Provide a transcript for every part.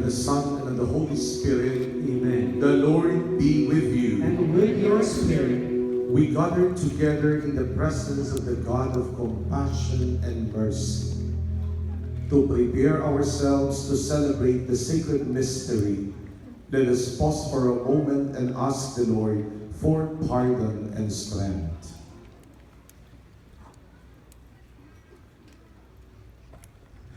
the Son, and of the Holy Spirit. Amen. The Lord be with you. And with your spirit, We gather together in the presence of the God of compassion and mercy to prepare ourselves to celebrate the sacred mystery. Let us pause for a moment and ask the Lord for pardon and strength.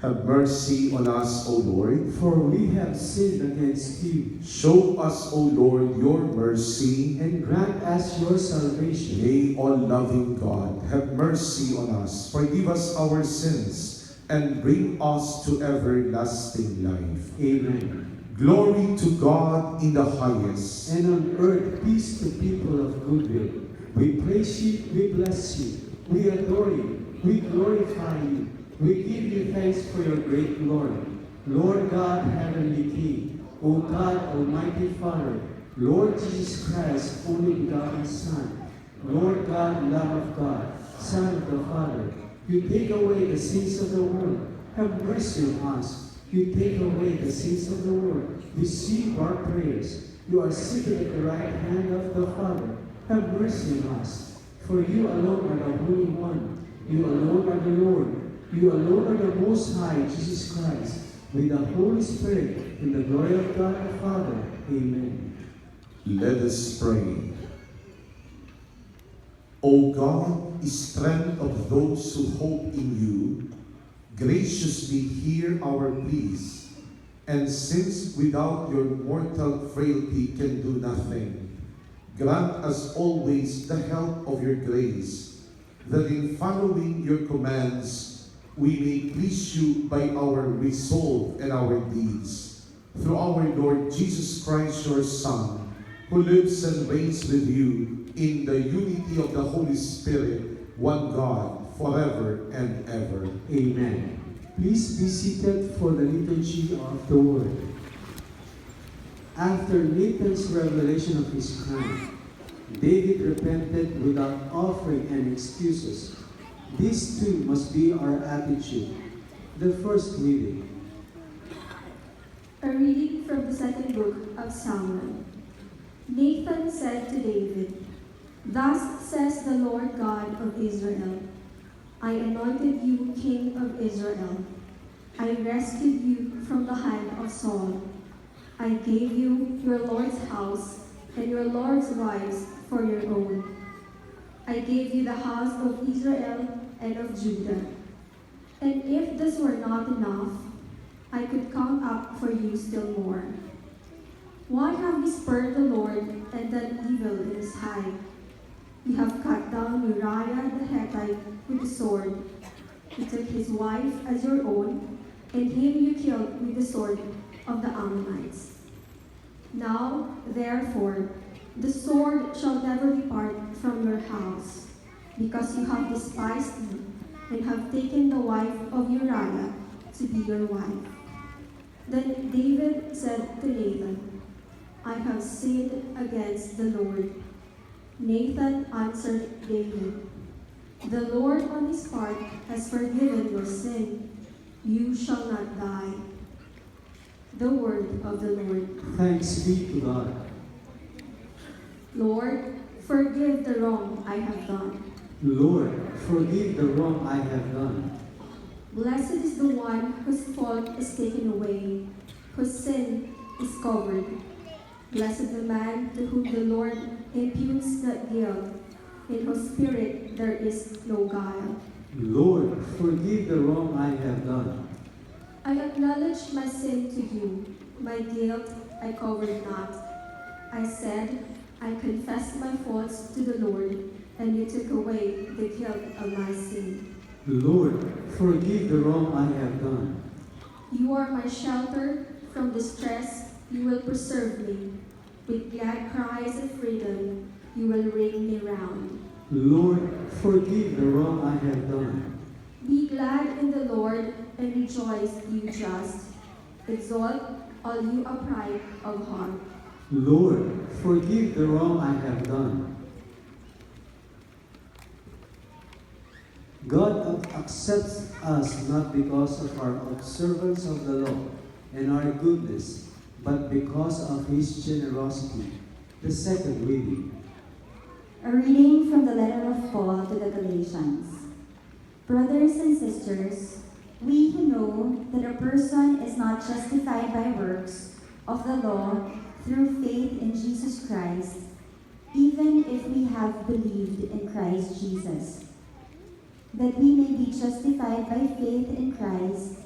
Have mercy on us, O Lord. for we have sinned against you, Show us, O Lord, your mercy. and grant us your salvation. May all-loving God have mercy on us, forgive us our sins, and bring us to everlasting life. Amen. Glory to God in the highest. And on earth, peace to people of good will. We praise you, we bless you, we adore you, we glorify you. We give you thanks for your great glory. Lord God, Heavenly King, O God, Almighty Father, Lord Jesus Christ, only begotten Son, Lord God, love of God, Son of the Father, you take away the sins of the world. Have mercy on us. You take away the sins of the world. Receive our prayers. You are seated at the right hand of the Father. Have mercy on us. For you alone are the Holy One. You alone are the Lord. You alone are the Most High, Jesus Christ, with the Holy Spirit, in the glory of God the Father. Amen. Let us pray. O God, strength of those who hope in you, graciously hear our pleas, and since without your mortal frailty can do nothing, grant us always the help of your grace, that in following your commands, we may please you by our resolve and our deeds. Through our Lord Jesus Christ, your Son, who lives and reigns with you in the unity of the Holy Spirit, one God, forever and ever. Amen. Please be seated for the liturgy of the Word. After Nathan's revelation of his crime, David repented without offering any excuses. This too must be our attitude. The first reading. A reading from the second book of Samuel. Nathan said to David, "Thus says the Lord God of Israel, I anointed you king of Israel. I rescued you from the hand of Saul. I gave you your Lord's house and your Lord's wives for your own. I gave you the house of Israel and of Judah. And if this were not enough, I could count up for you still more. Why have you spurned the Lord and done evil in his sight? You have cut down Uriah the Hittite with the sword. You took his wife as your own, and him you killed with the sword of the Ammonites. Now, therefore, the sword shall never depart from your house, because you have despised me, and have taken the wife of Uriah to be your wife." Then David said to Nathan, "I have sinned against the Lord." Nathan answered David, "The Lord on his part has forgiven your sin. You shall not die." The word of the Lord. Thanks be to God. Lord, forgive the wrong I have done. Lord, forgive the wrong I have done. Blessed is the one whose fault is taken away, whose sin is covered. Blessed the man to whom the Lord imputes not guilt, in whose spirit there is no guile. Lord, forgive the wrong I have done. I acknowledge my sin to you, my guilt I covered not. I said, I confessed my faults to the Lord, and you took away the guilt of my sin. Lord, forgive the wrong I have done. You are my shelter from distress, you will preserve me. With glad cries of freedom, you will ring me round. Lord, forgive the wrong I have done. Be glad in the Lord and rejoice, you just. Exalt all you upright of heart. Lord, forgive the wrong I have done. God accepts us not because of our observance of the law, and our goodness, but because of his generosity. The second reading. A reading from the letter of Paul to the Galatians. Brothers and sisters, we who know that a person is not justified by works of the law through faith in Jesus Christ, even if we have believed in Christ Jesus, that we may be justified by faith in Christ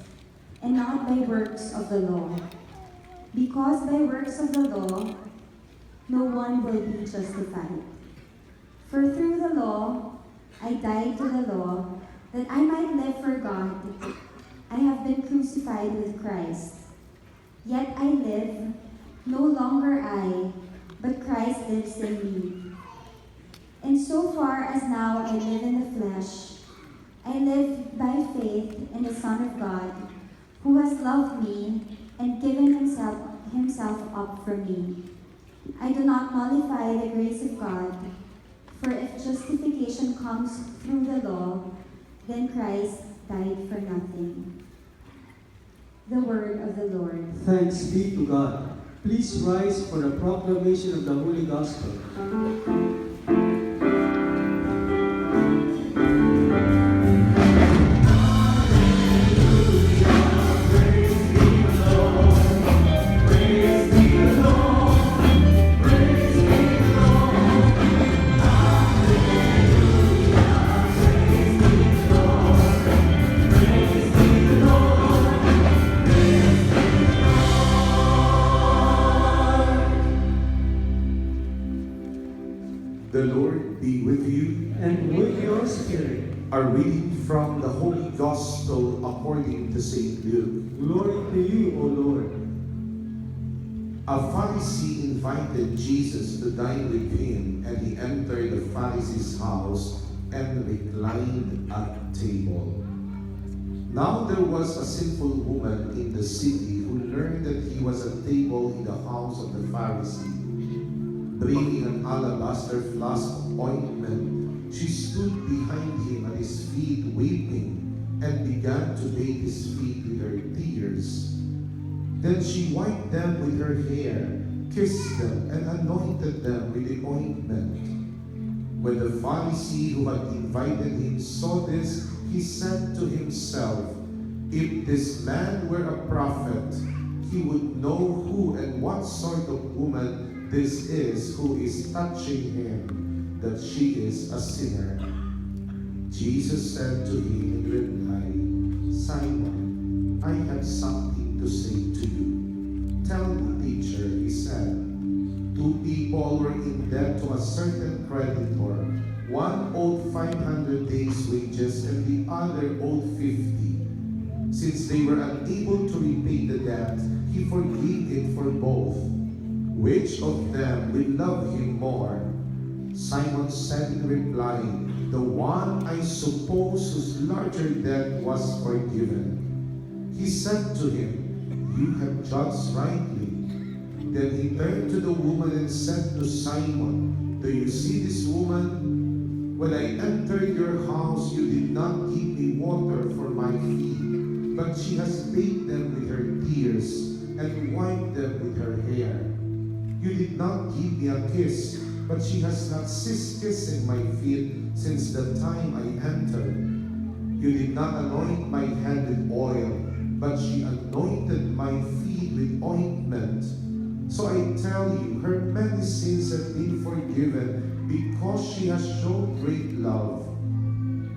and not by works of the law. Because by works of the law, no one will be justified. For through the law, I died to the law, that I might live for God. I have been crucified with Christ. Yet I live, no longer I, but Christ lives in me. And so far as now I live in the flesh, I live by faith in the Son of God, who has loved me and given himself up for me. I do not nullify the grace of God, for if justification comes through the law, then Christ died for nothing. The word of the Lord. Thanks be to God. Please rise for the proclamation of the Holy Gospel. The Lord be with you. And with your spirit, A reading from the Holy Gospel according to St. Luke. glory to you, O Lord. A Pharisee invited Jesus to dine with him, and he entered the Pharisee's house and reclined at table. Now there was a sinful woman in the city who learned that he was at table in the house of the Pharisee. Bringing an alabaster flask of ointment, she stood behind him at his feet weeping, and began to bathe his feet with her tears. Then she wiped them with her hair, kissed them, and anointed them with the ointment. When the Pharisee who had invited him saw this, he said to himself, "If this man were a prophet, he would know who and what sort of woman this is who is touching him, that she is a sinner." Jesus said to him in reply, "Simon, I have something to say to you." "Tell me, teacher," he said. Two people were in debt to a certain creditor. One owed 500 days' wages and the other owed 50. Since they were unable to repay the debt, he forgave it for both. Which of them will love him more? Simon said in reply, "The one, I suppose, whose larger debt was forgiven." He said to him, "You have judged rightly." Then he turned to the woman and said to Simon, "Do you see this woman? When I entered your house, you did not give me water for my feet, but she has bathed them with her tears and wiped them with her hair. You did not give me a kiss, but she has not ceased kissing my feet since the time I entered. You did not anoint my head with oil, but she anointed my feet with ointment. So I tell you, her many sins have been forgiven because she has shown great love.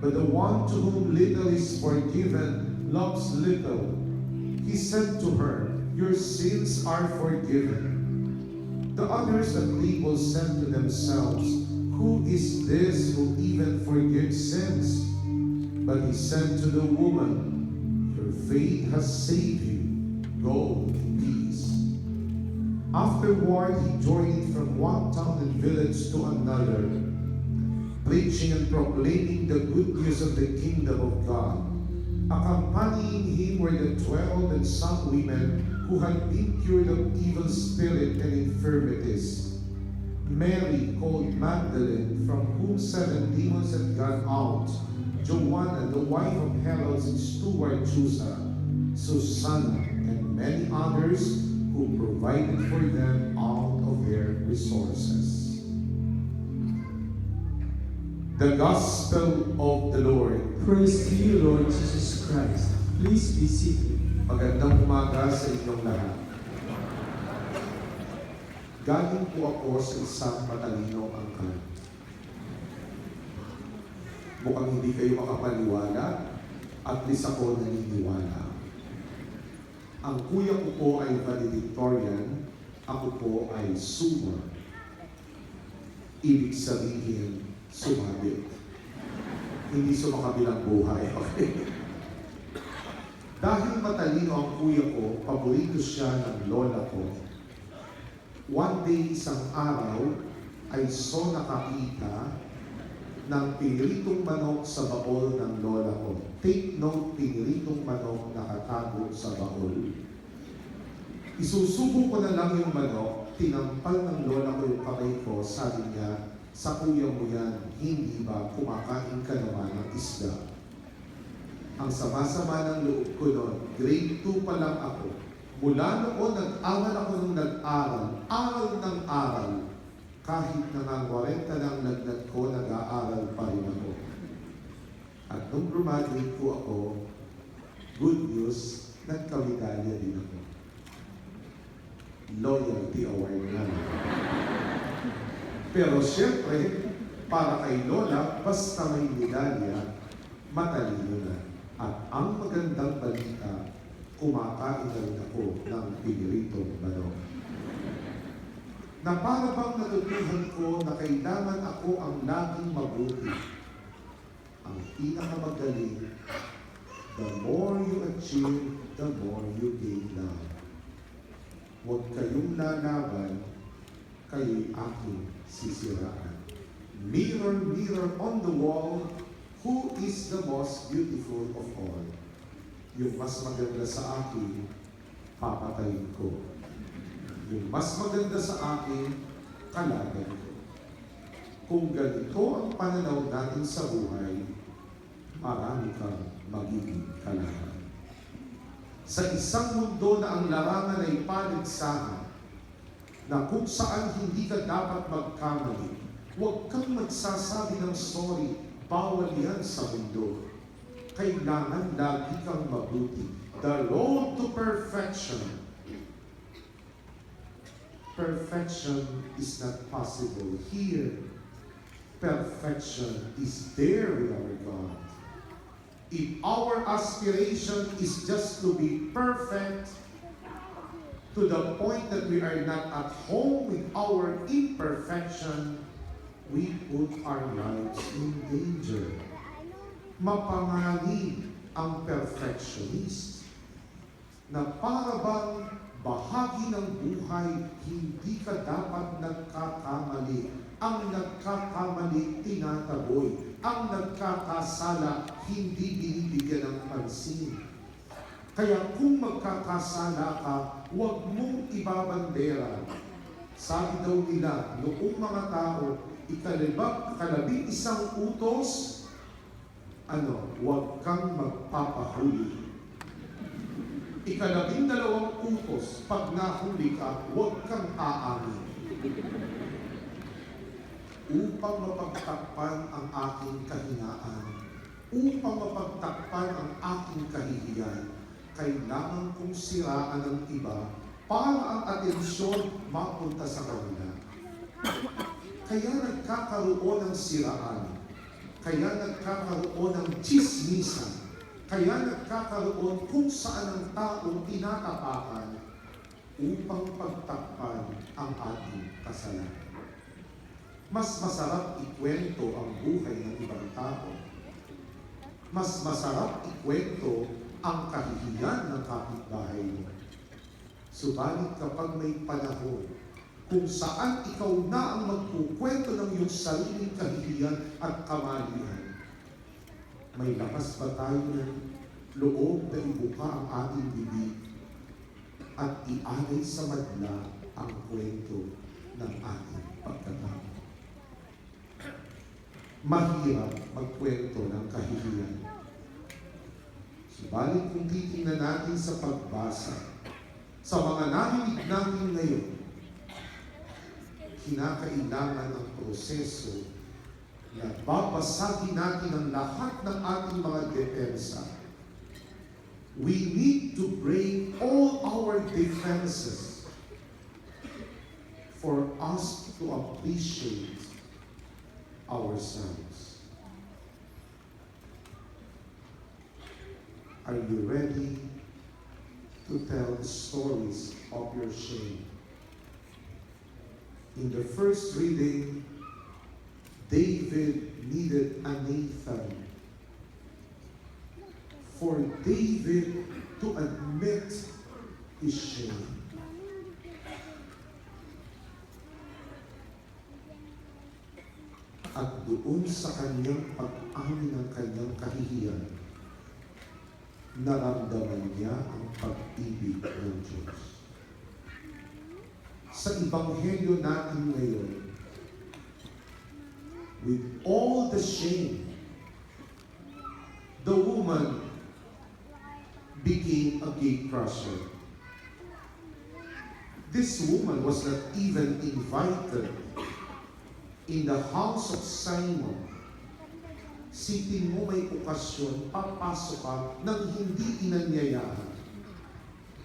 But the one to whom little is forgiven loves little." He said to her, "Your sins are forgiven." The others at table said to themselves, "Who is this who even forgives sins?" But he said to the woman, "Your faith has saved you. Go in peace." Afterward, he journeyed from one town and village to another, preaching and proclaiming the good news of the kingdom of God. Accompanying him were the 12 and some women who had been cured of evil spirit and infirmities. Mary, called Magdalene, from whom 7 demons had gone out. Joanna, the wife of Herod's steward Chusa, Susanna, and many others who provided for them out of their resources. The Gospel of the Lord. Praise to you, Lord Jesus Christ. Please be seated. Magandang umaga sa inyong lahat. Galing po ako sa isang matalinong angkan. Mukhang hindi kayo makapaniwala, at least ako naniniwala. Ang kuya ko po ay valedictorian, ako po ay summa. Ibig sabihin, sumabit. Hindi sumakabilang buhay, okay? Dahil matalino ang kuya ko, paborito siya ng lola ko. One day, isang araw, ay nakakita ng piniritong manok sa baol ng lola ko. Take note, piniritong manok nakatago sa baol. Isusubo ko na lang yung manok, tinampal ng lola ko yung kamay ko, sabi niya, sa kuya mo yan, hindi ba kumakain ka naman ng isda? Ang sama-sama ng loob ko noon, grade 2 pa lang ako. Mula noon, nag-aral ako ng nag-aral, aral ng aral. Kahit na 40 ng lagnat ko, nag-aaral pa rin ako. At nung graduate ko ako, good news, nagkamedalya din ako. Loyalty award na. Pero siyempre, para kay Lola, basta may medalya, matalino na. At ang magandang balita, kumakain na rin ako ng piniritong manok. Na para bang natutuhan ko na kailangan ako ang laging mabuti. Ang pinakamagaling, the more you achieve, the more you gain love. Huwag kayong lalaban, kayo'y aking sisiraan. Mirror, mirror on the wall, who is the most beautiful of all? Yung mas maganda sa akin, papatayin ko. Yung mas maganda sa akin, kalaban ko. Kung ganito ang pananaw natin sa buhay, marami kang magiging kalaban. Sa isang mundo na ang larangan ay paligsahan, na kung saan hindi ka dapat magkamali, huwag kang magsasabi ng sorry, bawal yan sa mundo. Kailangan lagi kang mabuti. The road to perfection. Perfection is not possible here. Perfection is there with our God. If our aspiration is just to be perfect, to the point that we are not at home with our imperfection, we put our lives in danger. Mapanganib ang perfectionist na para bang bahagi ng buhay, hindi ka dapat nagkakamali. Ang nagkakamali, tinataboy. Ang nagkakasala, hindi binibigyan ng pansin. Kaya kung magkakasala ka, huwag mong ibabandera. Sabi daw nila, noong mga tao, ikalabing isang utos, huwag kang magpapahuli. 12 utos, pag nahuli ka, huwag kang aamin. Upang mapagtakpan ang aking kahinaan, upang mapagtakpan ang aking kahihiyan, kailangan kong siraan ng iba para ang atensyon mapunta sa kanila. Kaya nagkakaroon ng siraan, kaya nagkakaroon ng chismisan, kaya nagkakaroon kung saan ang taong tinatapakan upang pagtakpan ang ating kasalanan. Mas masarap ikwento ang buhay ng ibang tao. Mas masarap ikwento ang kahihiyan ng kapitbahay mo. Subalit kapag may panahon kung saan ikaw na ang magkukwento ng iyong sariling kahihiyan at kamalian, may lakas ba tayo ng loob na ibuka ang ating bibig at ialay sa madla ang kwento ng ating pagkatao? Mahirap magkwento ng kahihiyan. Subalit kung titingnan natin sa pagbasa, Sa mga narinig natin ngayon, kinakailangan ang proseso na babasagin natin ang lahat ng ating mga depensa. We need to break all our defenses for us to appreciate ourselves. Are you ready to tell the stories of your shame? In the first reading, David needed a Nathan for David to admit his shame. At doon sa kanyang pag-amin ng kanyang kahihiyan, naramdaman niya ang pag-ibig ng Diyos. Sa Ebanghelyo natin ngayon, with all the shame, the woman became a gate crusher. This woman was not even invited in the house of Simon. Sipin mo may okasyon, papasok ka nang hindi inanyayahan.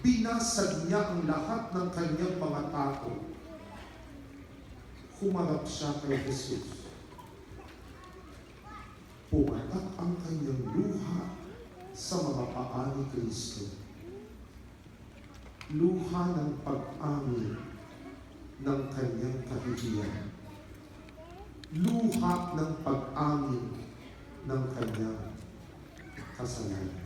Binasag niya ang lahat ng kanyang mga tao. Humarap siya kay Jesus. Pumatak ang kanyang luha sa mga paa ni Kristo. Luha ng pag-amin ng kanyang kahihiyan. Luha ng pag-amin ng kanyang kasalanan.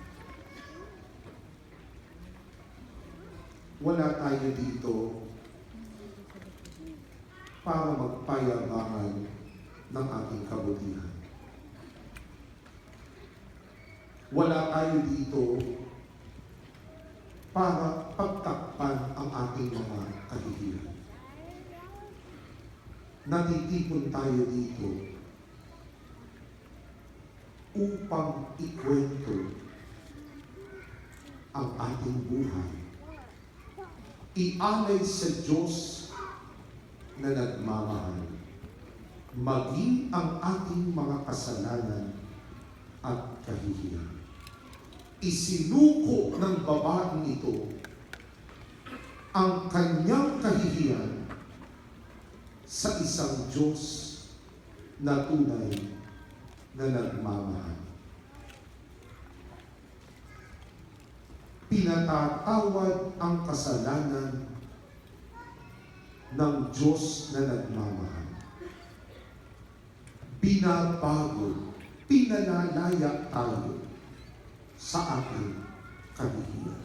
Wala tayo dito para magpayabangan ng ating kabutihan. Wala tayo dito para pagtakpan ang ating mga kahihiyan. Natitipon tayo dito upang ikwento ang ating buhay. Ialay sa Diyos na nagmamahal. Maging ang ating mga kasalanan at kahihiyan. Isinuko ng babaeng ito ang kanyang kahihiyan sa isang Diyos na tunay na nagmamahal. Pinatatawad ang kasalanan ng Diyos na nagmamahal. Binabago, pinalalaya tayo sa ating kahihiyan.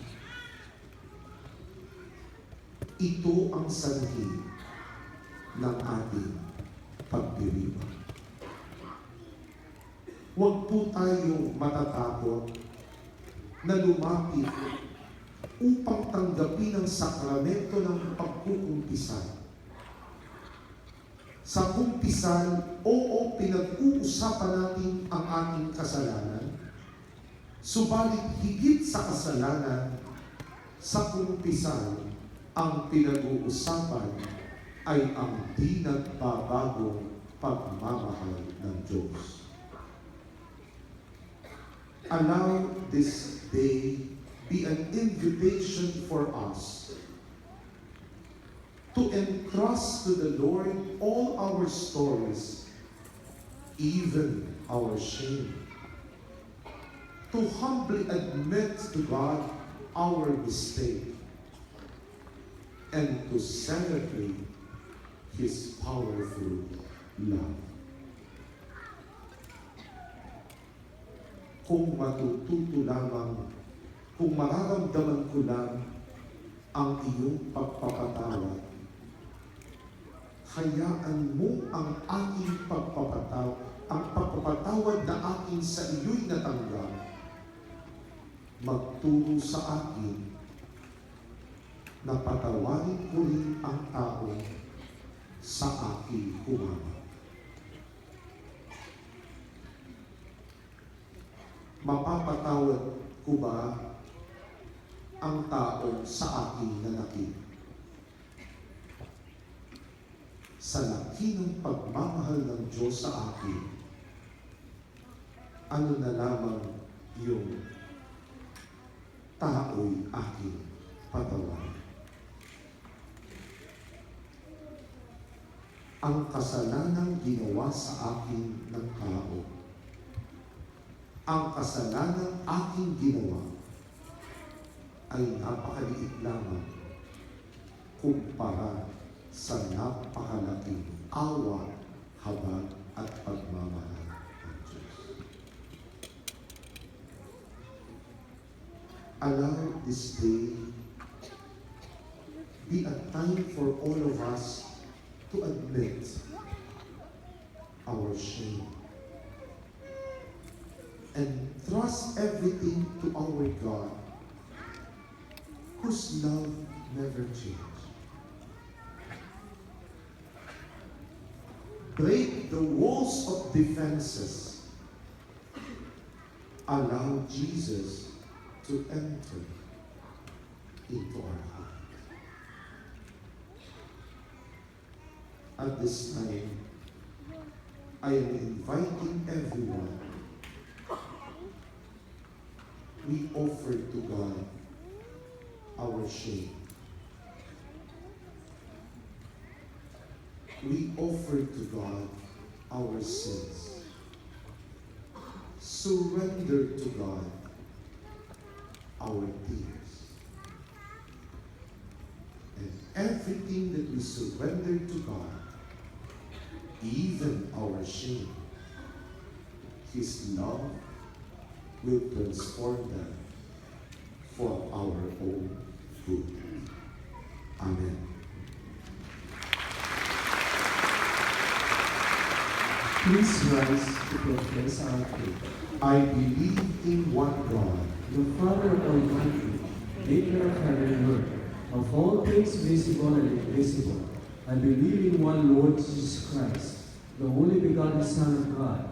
Ito ang sanhi ng ating pagdiriwang. Huwag po tayong matatakot na lumapit upang tanggapin ang sakramento ng pagkukumpisal. Sa kumpisal, oo, pinag-uusapan natin ang ating kasalanan, subalit higit sa kasalanan, sa kumpisal, ang pinag-uusapan ay ang di nagbabagong pagmamahal ng Diyos. Allow this day be an invitation for us to entrust to the Lord all our stories, even our shame. To humbly admit to God our mistake and to celebrate His powerful love. Kung matututo lamang, kung mararamdaman ko lang ang iyong pagpapatawad, hayaan mo ang aking ang pagpapatawad na aking sa iyo'y natanggap, magturo sa akin na patawarin ko rin ang tao sa aking humama. Mapapatawad ko ba ang taong sa aking nanakit. Sa laki ng pagmamahal ng Diyos sa akin, ano na lamang yung tao'y aking patawarin. Ang kasalanang ginawa sa akin ng tao, ang kasalanang aking ginawa ay napakaliit lamang kumpara sa napakalaking awa, habag at pagmamahal ng Diyos. Allow this day be a time for all of us to admit our shame and trust everything to our God, whose love never changes. Break the walls of defenses. Allow Jesus to enter into our heart. At this time, I am inviting everyone. We offer to God our shame. We offer to God our sins. Surrender to God our tears. And everything that we surrender to God, even our shame, His love will transform them for our own good. Amen. Please rise to profess our faith. I believe in one God, The Father Almighty, maker of heaven and earth, of all things visible and invisible. I believe in one Lord Jesus Christ, the only begotten Son of God,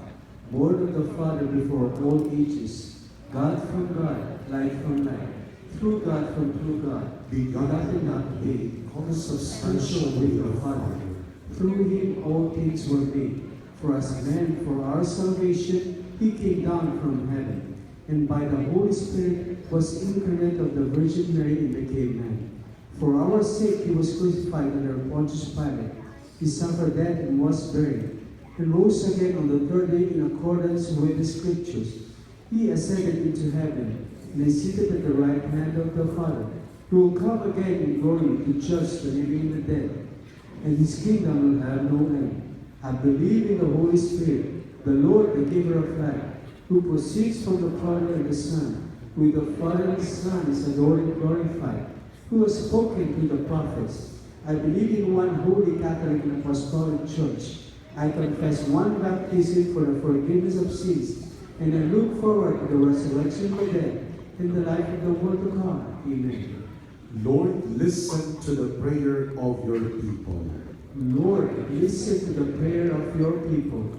born of the Father before all ages, God from God, light from light, true God from true God, begotten not made, consubstantial with the Father. Through Him all things were made. For as man, for our salvation, He came down from heaven, and by the Holy Spirit was incarnate of the Virgin Mary and became man. For our sake He was crucified under Pontius Pilate. He suffered death and was buried, and rose again on the third day in accordance with the Scriptures. He ascended into heaven, and is seated at the right hand of the Father, who will come again in glory to judge the living and the dead, and His kingdom will have no end. I believe in the Holy Spirit, the Lord, the giver of life, who proceeds from the Father and the Son, with the Father and the Son is adored and glorified, who has spoken to the prophets. I believe in one holy Catholic and Apostolic Church. I confess one baptism for the forgiveness of sins, and I look forward to the resurrection of the dead and the life of the world to come. Amen. Lord, listen to the prayer of your people. Lord, listen to the prayer of your people.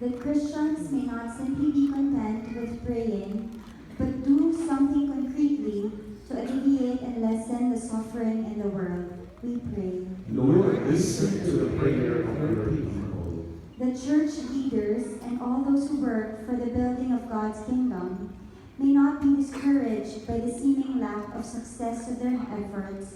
That Christians may not simply be content with praying, but do something concretely to alleviate and lessen the suffering in the world. We pray. Lord, listen to the prayer of your people. The church leaders and all those who work for the building of God's kingdom may not be discouraged by the seeming lack of success of their efforts,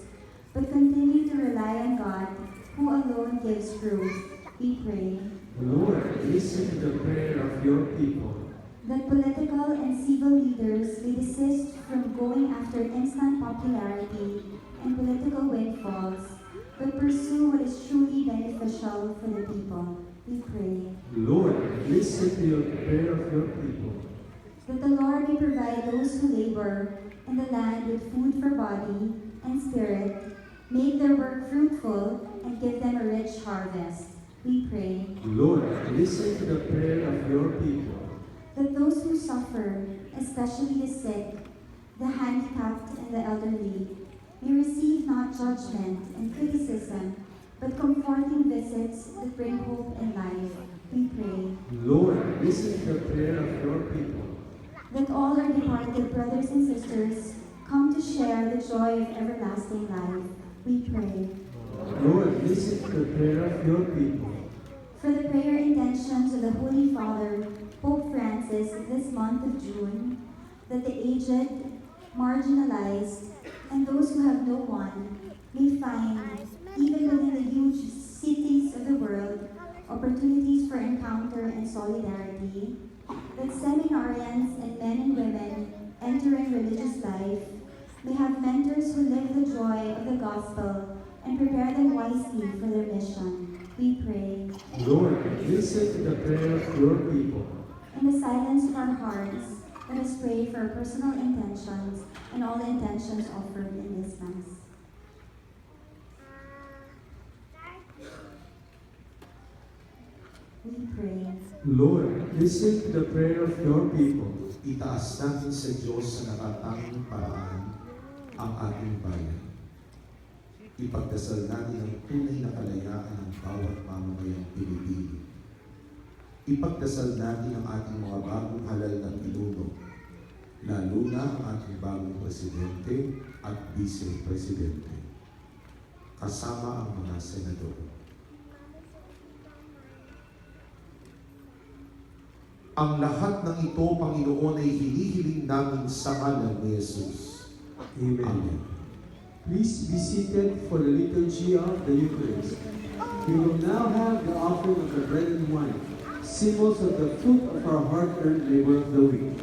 but continue to rely on God, who alone gives fruit. We pray. Lord, listen to the prayer of your people. That political and civil leaders may desist from going after instant popularity and political windfalls, but pursue what is truly beneficial for the people. We pray. Lord, listen to your prayer of your people. That the Lord may provide those who labor in the land with food for body and spirit, make their work fruitful, and give them a rich harvest. We pray. Lord, listen to the prayer of your people. That those who suffer, especially the sick, the handicapped, and the elderly, may receive not judgment and criticism, but comforting visits that bring hope and life. We pray. Lord, listen to the prayer of your people. That all our departed brothers and sisters come to share the joy of everlasting life. We pray. Lord, listen to the prayer of your people. For the prayer intentions of the Holy Father, Pope Francis, this month of June, that the aged, marginalized, and those who have no one may find, even within the huge cities of the world, opportunities for encounter and solidarity, that seminarians and men and women entering religious life may have mentors who live the joy of the gospel and prepare them wisely for their mission. We pray. Lord, listen to the prayer of your people. In the silence of our hearts, let us pray for our personal intentions and all the intentions offered in this Mass. We pray. Lord, listen to the prayer of your people. Itaas natin sa Diyos sa nakatanging paraan ang ating bayan. Ipagdasal natin ang tunay na kalayaan ng bawat mamamayang Pilipino. Ipagdasal natin ang ating mga bagong halal na pinuno, lalo na ang ating bagong presidente at vice-presidente, kasama ang mga senador. Ang lahat ng ito, Panginoon, ay hinihiling namin sa ngalan ni Jesus. Amen. Amen. Please be seated for the liturgy of the Eucharist. We will now have the offering of the bread and wine, symbols of the fruit of our hard-earned labor of the week.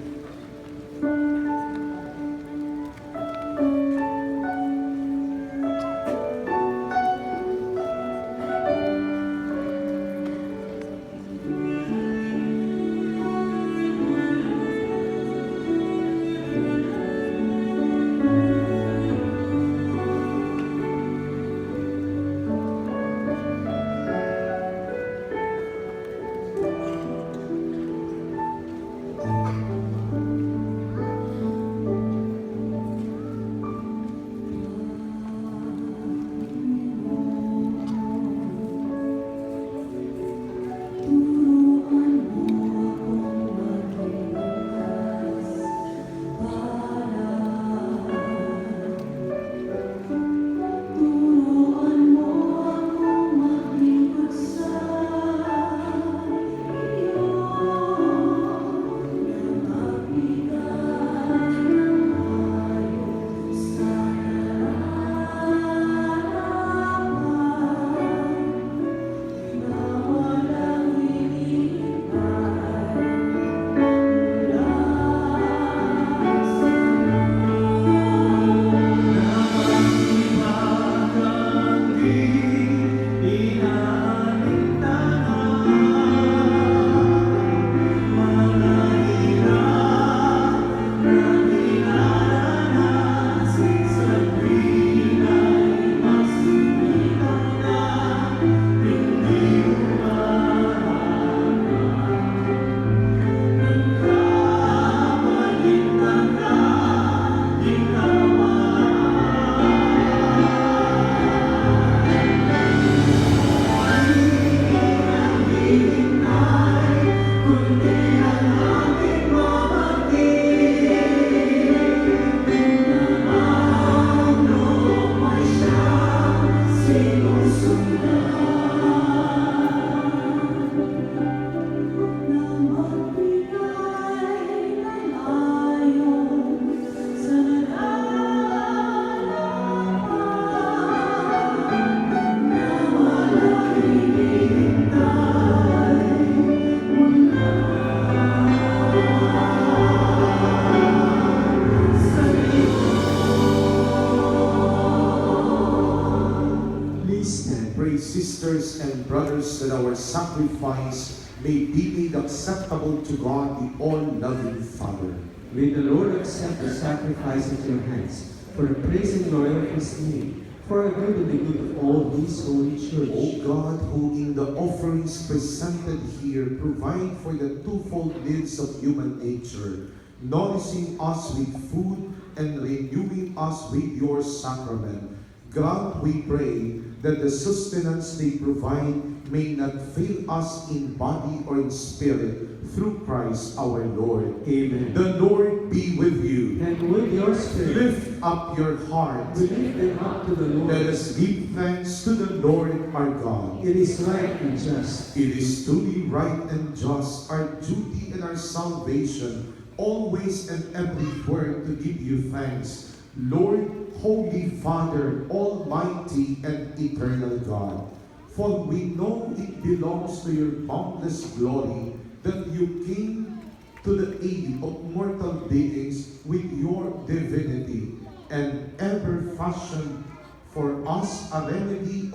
Sisters and brothers, that our sacrifice may be made acceptable to God, the all-loving Father. May the Lord accept the sacrifice at your hands for the praise and glory of His name, for our good and the good of all His holy church. O God, who in the offerings presented here provide for the twofold needs of human nature, nourishing us with food and renewing us with your sacrament, Grant, we pray, that the sustenance they provide may not fail us in body or in spirit, through Christ our Lord. Amen. The Lord be with you. And with your spirit, Lift up your hearts. we lift them up to the Lord. Let us give thanks to the Lord our God. It is right and just. It is truly right and just, our duty and our salvation, always and everywhere to give you thanks, Lord, Holy Father, Almighty and Eternal God. For we know it belongs to your boundless glory that you came to the aid of mortal beings with your divinity, and ever fashioned for us a remedy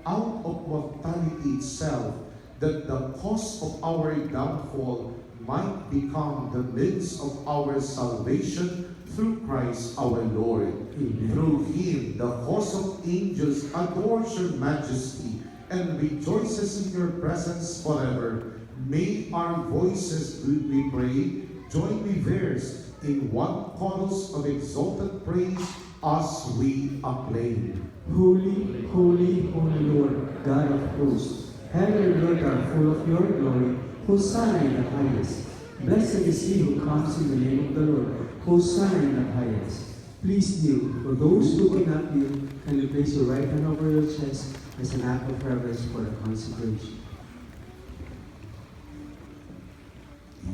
out of mortality itself, that the cause of our downfall might become the means of our salvation through Christ our Lord. Amen. Through him, the host of angels adores your majesty and rejoices in your presence forever. May our voices, we pray, join with theirs in one chorus of exalted praise as we acclaim. Holy, holy, holy Lord, God of hosts, heaven and earth are full of your glory. Hosanna in the highest. Blessed is he who comes in the name of the Lord. Hosanna in the highest. Please kneel. For those who cannot kneel, can you place your right hand over your chest as an act of reverence for the consecration?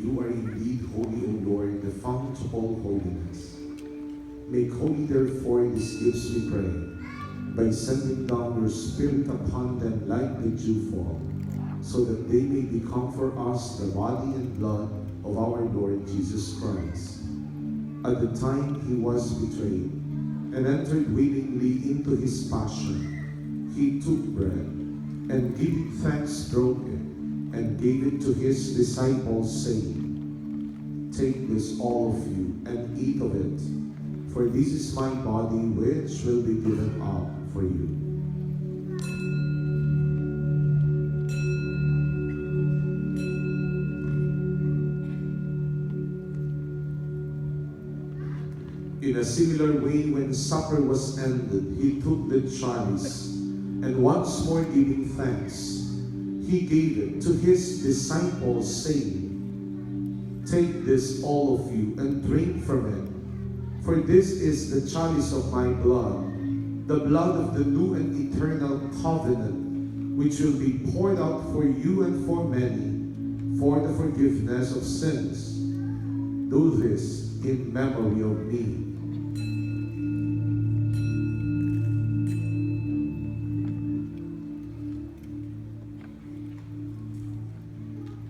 You are indeed holy, O Lord, the fount of all holiness. Make holy, therefore, these gifts, we pray, by sending down your Spirit upon them like the dewfall, so that they may become for us the body and blood of our Lord Jesus Christ. At the time he was betrayed and entered willingly into his passion, he took bread, and giving thanks broke it, and gave it to his disciples, saying, Take this, all of you, and eat of it, for this is my body which will be given up for you. In a similar way, when supper was ended, he took the chalice, and once more giving thanks, he gave it to his disciples, saying, Take this, all of you, and drink from it, for this is the chalice of my blood, the blood of the new and eternal covenant, which will be poured out for you and for many, for the forgiveness of sins. Do this in memory of me.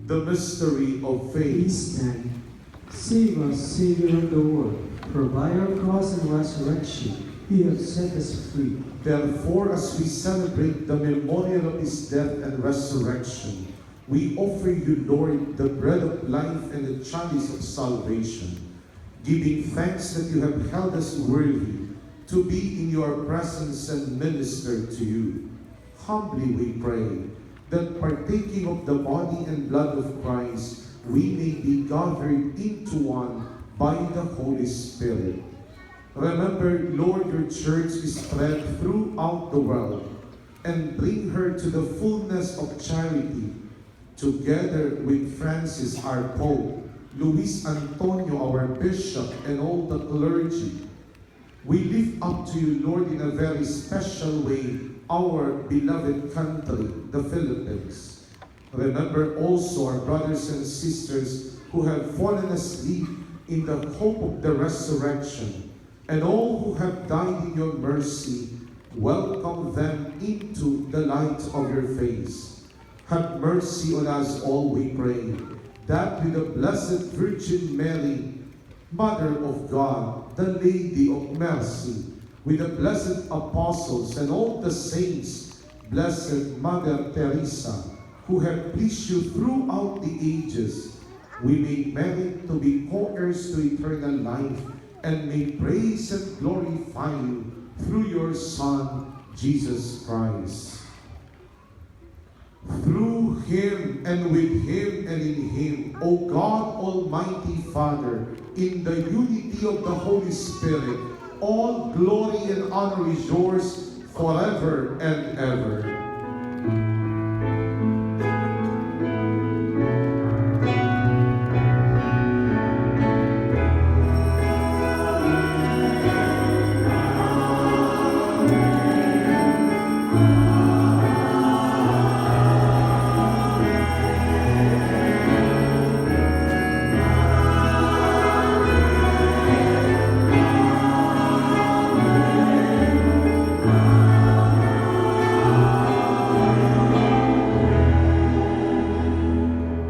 The mystery of faith. Please stand. Save us, Savior of the world, for by your cross and resurrection, you have set us free. Therefore, as we celebrate the memorial of his death and resurrection, we offer you, Lord, the bread of life and the chalice of salvation, giving thanks that you have held us worthy to be in your presence and minister to you. Humbly we pray that partaking of the body and blood of Christ, we may be gathered into one by the Holy Spirit. Remember, Lord, your church is spread throughout the world, and bring her to the fullness of charity, together with Francis, our Pope, Luis Antonio, our Bishop, and all the clergy. We lift up to you, Lord, in a very special way, our beloved country, the Philippines. Remember also our brothers and sisters who have fallen asleep in the hope of the resurrection, and all who have died in your mercy. Welcome them into the light of your face. Have mercy on us all, we pray, that with the Blessed Virgin Mary, Mother of God, the Lady of Mercy, with the blessed apostles and all the saints, Blessed Mother Teresa, who have pleased you throughout the ages, we may merit to be co-heirs to eternal life, and may praise and glorify you through your Son, Jesus Christ. Through him, and with him, and in him, O God, Almighty Father, in the unity of the Holy Spirit, all glory and honor is yours forever and ever.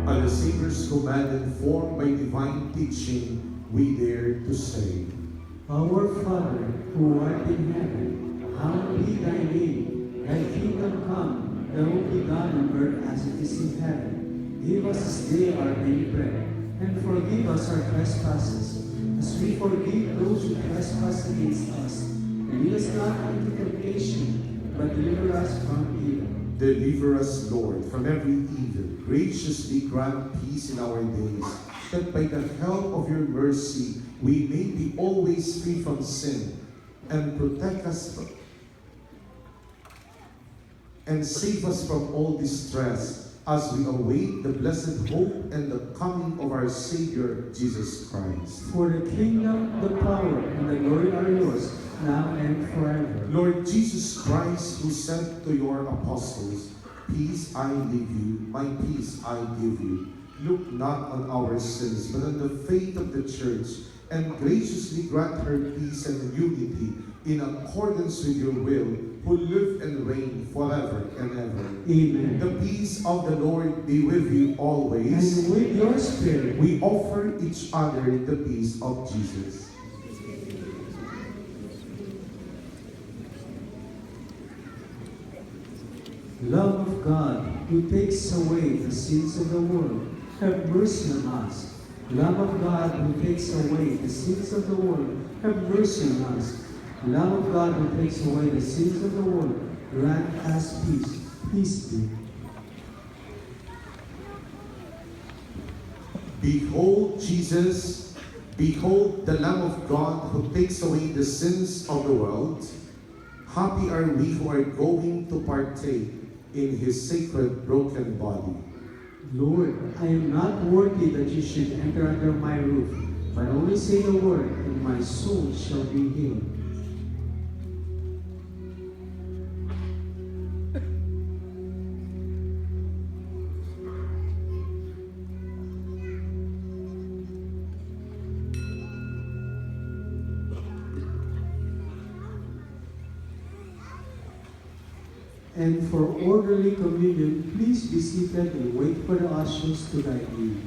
At the Savior's command and formed by divine teaching, we dare to say, Our Father, who art in heaven, hallowed be thy name. Thy kingdom come, thy will be done on earth as it is in heaven. Give us this day our daily bread, and forgive us our trespasses, as we forgive those who trespass against us. And lead us not into temptation, but deliver us from evil. Deliver us, Lord, from every evil. Graciously grant peace in our days, that by the help of your mercy we may be always free from sin, and protect us and save us from all distress, as we await the blessed hope and the coming of our Savior, Jesus Christ. For the kingdom, the power, and the glory are yours, now and forever. Lord Jesus Christ, who said to your apostles, Peace I leave you, my peace I give you. Look not on our sins, but on the faith of the church, and graciously grant her peace and unity in accordance with your will, who live and reign forever and ever. Amen. The peace of the Lord be with you always. And with your spirit, We offer each other the peace of Jesus. Love of God, who takes away the sins of the world, have mercy on us. Love of God, who takes away the sins of the world, have mercy on us. Love of God, who takes away the sins of the world, grant us peace. Peace be. Behold Jesus, behold the Lamb of God who takes away the sins of the world. Happy are we who are going to partake in his sacred broken body. Lord, I am not worthy that you should enter under my roof, but only say the word, and my soul shall be healed. And for orderly communion, please be seated and wait for the ushers to guide you.